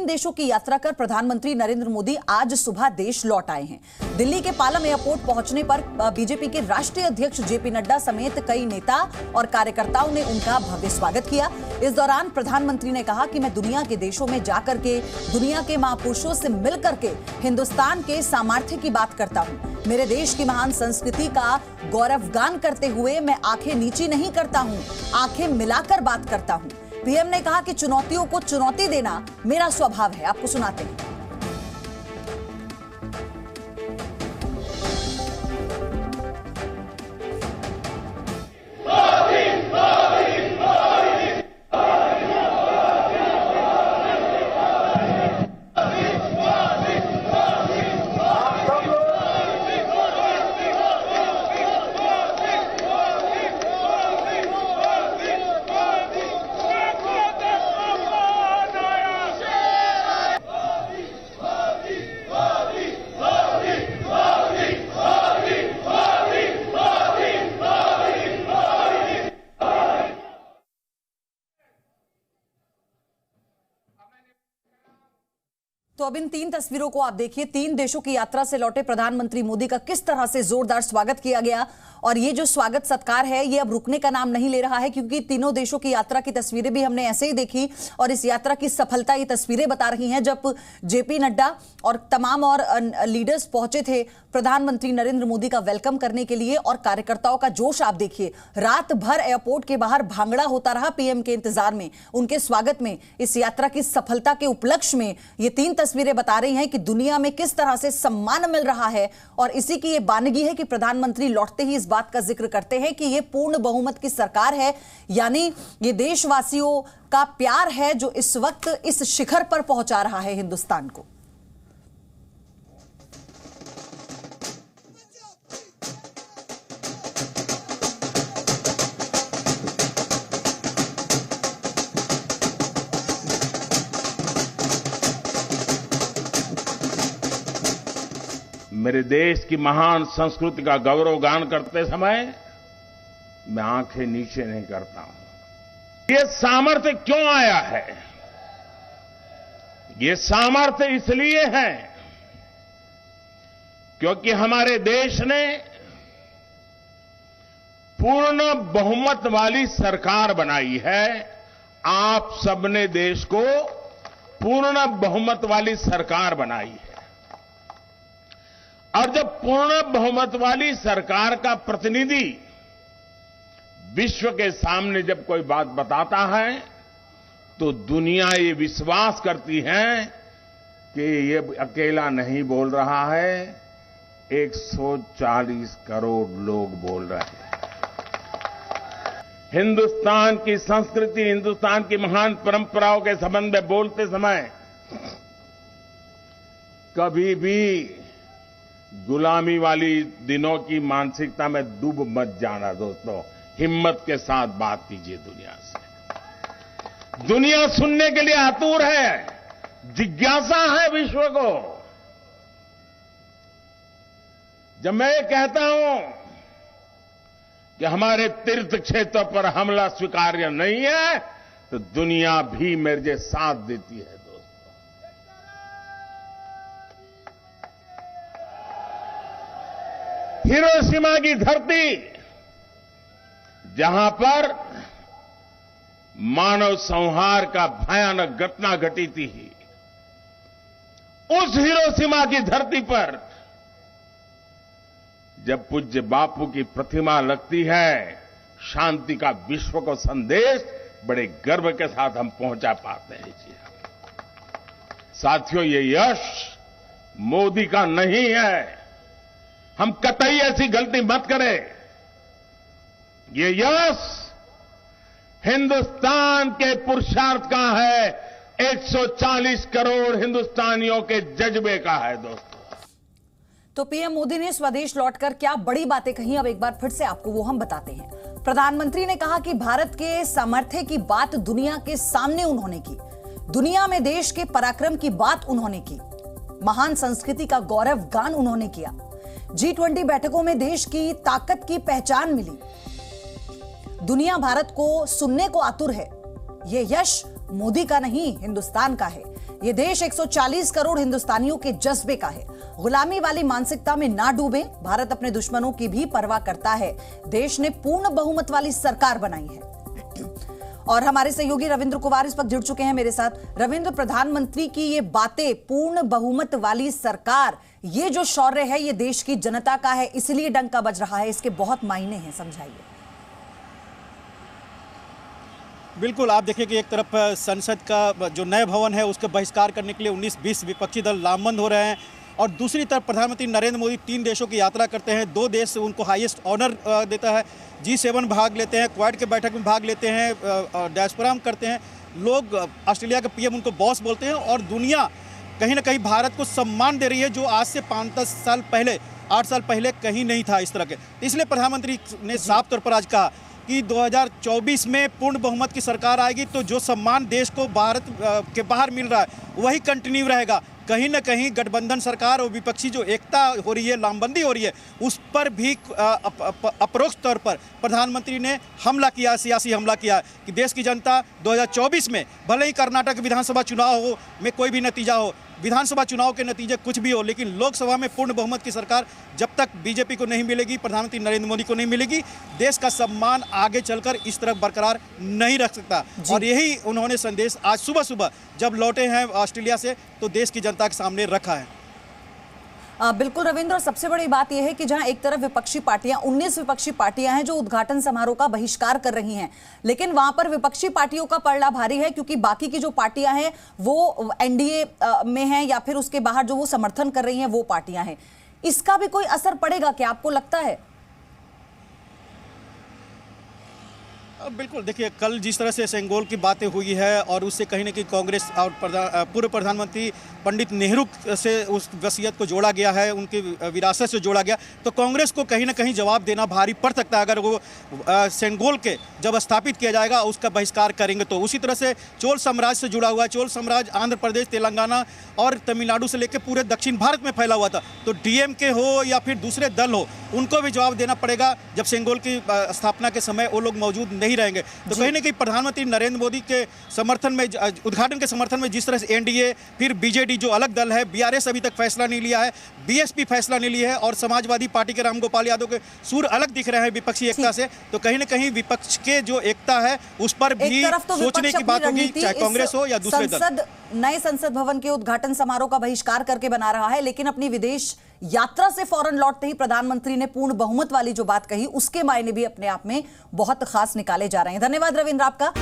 देशों की यात्रा कर प्रधानमंत्री नरेंद्र मोदी आज सुबह देश लौट आए हैं। दिल्ली के पालम एयरपोर्ट पहुंचने पर बीजेपी के राष्ट्रीय अध्यक्ष जेपी नड्डा समेत कई नेता और कार्यकर्ताओं ने उनका भव्य स्वागत किया। इस दौरान प्रधानमंत्री ने कहा कि मैं दुनिया के देशों में जाकर के दुनिया के महापुरुषों से मिलकर के हिंदुस्तान के सामर्थ्य की बात करता हूं। मेरे देश की महान संस्कृति का गौरवगान करते हुए मैं आंखें नीची नहीं करता हूं, आंखें मिलाकर बात करता हूं। पीएम ने कहा कि चुनौतियों को चुनौती देना मेरा स्वभाव है। आपको सुनाते हैं। तो अब इन तीन तस्वीरों को आप देखिए। 3 देशों की यात्रा से लौटे प्रधानमंत्री मोदी का किस तरह से जोरदार स्वागत किया गया, और ये जो स्वागत सत्कार है ये अब रुकने का नाम नहीं ले रहा है, क्योंकि तीनों देशों की यात्रा की तस्वीरें भी हमने ऐसे ही देखी और इस यात्रा की सफलता ये तस्वीरें बता रही हैं। जब जेपी नड्डा और तमाम और लीडर्स पहुंचे थे प्रधानमंत्री नरेंद्र मोदी का वेलकम करने के लिए, और कार्यकर्ताओं का जोश आप देखिए। रात भर एयरपोर्ट के बाहर भांगड़ा होता रहा पीएम के इंतजार में, उनके स्वागत में। इस यात्रा की सफलता के उपलक्ष्य में ये 3 तस्वीरें बता रही हैं कि दुनिया में किस तरह से सम्मान मिल रहा है, और इसी की ये बानगी है कि प्रधानमंत्री लौटते ही इस बात का जिक्र करते हैं कि ये पूर्ण बहुमत की सरकार है, यानी ये देशवासियों का प्यार है जो इस वक्त इस शिखर पर पहुंचा रहा है हिंदुस्तान को। मेरे देश की महान संस्कृति का गौरवगान करते समय मैं आंखें नीचे नहीं करता हूं। ये सामर्थ्य क्यों आया है? ये सामर्थ्य इसलिए है क्योंकि हमारे देश ने पूर्ण बहुमत वाली सरकार बनाई है। आप सबने देश को पूर्ण बहुमत वाली सरकार बनाई है, और जब पूर्ण बहुमत वाली सरकार का प्रतिनिधि विश्व के सामने जब कोई बात बताता है तो दुनिया ये विश्वास करती है कि ये अकेला नहीं बोल रहा है, 140 करोड़ लोग बोल रहे हैं। हिंदुस्तान की संस्कृति, हिंदुस्तान की महान परंपराओं के संबंध में बोलते समय कभी भी गुलामी वाली दिनों की मानसिकता में डूब मत जाना दोस्तों। हिम्मत के साथ बात कीजिए दुनिया से। दुनिया सुनने के लिए आतुर है, जिज्ञासा है विश्व को। जब मैं ये कहता हूं कि हमारे तीर्थ क्षेत्र पर हमला स्वीकार्य नहीं है, तो दुनिया भी मेरे साथ देती है। हिरोशिमा की धरती, जहां पर मानव संहार का भयानक घटना घटी थी, उस हिरोशिमा की धरती पर जब पूज्य बापू की प्रतिमा लगती है, शांति का विश्व को संदेश बड़े गर्व के साथ हम पहुंचा पाते हैं। जी साथियों, ये यश मोदी का नहीं है, हम कतई ऐसी गलती मत करें। ये यश हिंदुस्तान के पुरुषार्थ का है, 140 करोड़ हिंदुस्तानियों के जज्बे का है दोस्तों। तो पीएम मोदी ने स्वदेश लौटकर क्या बड़ी बातें कही, अब एक बार फिर से आपको वो हम बताते हैं। प्रधानमंत्री ने कहा कि भारत के सामर्थ्य की बात दुनिया के सामने उन्होंने की, दुनिया में देश के पराक्रम की बात उन्होंने की, महान संस्कृति का गौरव गान उन्होंने किया। G20 बैठकों में देश की ताकत की पहचान मिली। दुनिया भारत को सुनने को आतुर है। यह यश मोदी का नहीं, हिंदुस्तान का है। ये देश 140 करोड़ हिंदुस्तानियों के जज्बे का है। गुलामी वाली मानसिकता में ना डूबे, भारत अपने दुश्मनों की भी परवाह करता है। देश ने पूर्ण बहुमत वाली सरकार बनाई है। और हमारे सहयोगी रविंद्र कुमार इस वक्त जुड़ चुके हैं मेरे साथ। रविंद्र, प्रधानमंत्री की ये बातें, पूर्ण बहुमत वाली सरकार, ये जो शौर्य है ये देश की जनता का है, इसलिए डंका बज रहा है, इसके बहुत मायने हैं, समझाइए। बिल्कुल, आप देखिए कि एक तरफ संसद का जो नए भवन है उसका बहिष्कार करने के लिए 19-20 विपक्षी दल लामबंद हो रहे हैं, और दूसरी तरफ प्रधानमंत्री नरेंद्र मोदी 3 देशों की यात्रा करते हैं। 2 देश उनको हाईएस्ट ऑनर देता है। G7 भाग लेते हैं, क्वाड के बैठक में भाग लेते हैं, डायस्पोरा करते हैं। लोग ऑस्ट्रेलिया के पीएम उनको बॉस बोलते हैं, और दुनिया कहीं ना कहीं भारत को सम्मान दे रही है, जो आज से 5-10 साल पहले, 8 साल पहले कहीं नहीं था इस तरह के। इसलिए प्रधानमंत्री ने साफ तौर पर आज कहा कि 2024 में पूर्ण बहुमत की सरकार आएगी तो जो सम्मान देश को भारत के बाहर मिल रहा है वही कंटिन्यू रहेगा। कहीं ना कहीं गठबंधन सरकार और विपक्षी जो एकता हो रही है, लामबंदी हो रही है, उस पर भी अपरोक्ष तौर पर प्रधानमंत्री ने हमला किया, सियासी हमला किया कि देश की जनता 2024 में भले ही कर्नाटक विधानसभा चुनाव हो में कोई भी नतीजा हो, विधानसभा चुनाव के नतीजे कुछ भी हो, लेकिन लोकसभा में पूर्ण बहुमत की सरकार जब तक बीजेपी को नहीं मिलेगी, प्रधानमंत्री नरेंद्र मोदी को नहीं मिलेगी, देश का सम्मान आगे चलकर इस तरह बरकरार नहीं रख सकता। और यही उन्होंने संदेश आज सुबह सुबह जब लौटे हैं ऑस्ट्रेलिया से तो देश की जनता के सामने रखा है। बिल्कुल रविंद्र, और सबसे बड़ी बात यह है कि जहां एक तरफ विपक्षी पार्टियां, 19 विपक्षी पार्टियां हैं जो उद्घाटन समारोह का बहिष्कार कर रही हैं, लेकिन वहां पर विपक्षी पार्टियों का पलड़ा भारी है, क्योंकि बाकी की जो पार्टियां हैं वो एनडीए में हैं या फिर उसके बाहर जो वो समर्थन कर रही हैं वो पार्टियां हैं। इसका भी कोई असर पड़ेगा क्या, आपको लगता है? बिल्कुल, देखिए कल जिस तरह से सेंगोल की बातें हुई है और उससे कहीं ना कहीं कांग्रेस और पूर्व प्रधानमंत्री पंडित नेहरू से उस वसीयत को जोड़ा गया है, उनकी विरासत से जोड़ा गया, तो कांग्रेस को कहीं ना कहीं जवाब देना भारी पड़ सकता है अगर वो सेंगोल के जब स्थापित किया जाएगा उसका बहिष्कार करेंगे तो। उसी तरह से चोल साम्राज्य से जुड़ा हुआ है, चोल साम्राज्य आंध्र प्रदेश, तेलंगाना और तमिलनाडु से लेकर पूरे दक्षिण भारत में फैला हुआ था, तो डीएमके हो या फिर दूसरे दल हो, उनको भी जवाब देना पड़ेगा जब सेंगोल की स्थापना के समय वो लोग मौजूद नहीं रहेंगे। तो कहीं ना कहीं प्रधानमंत्री नरेंद्र मोदी के समर्थन में, उद्घाटन के समर्थन में जिस तरह से एनडीए, फिर बीजेडी जो अलग दल है, बीआरएस अभी तक फैसला नहीं लिया है, बीएसपी फैसला नहीं लिया है, और समाजवादी पार्टी के रामगोपाल यादव के सुर अलग दिख रहे हैं विपक्षी एकता से, तो कहीं ना कहीं विपक्ष के जो एकता है उस पर भी सोचने की बात होगी, चाहे कांग्रेस हो या दूसरे दल। नए संसद भवन के उद्घाटन समारोह का बहिष्कार करके बना रहा है, लेकिन अपनी विदेश यात्रा से फौरन लौटते ही प्रधानमंत्री ने पूर्ण बहुमत वाली जो बात कही उसके मायने भी अपने आप में बहुत खास निकाले जा रहे हैं। धन्यवाद रविंद्र आपका।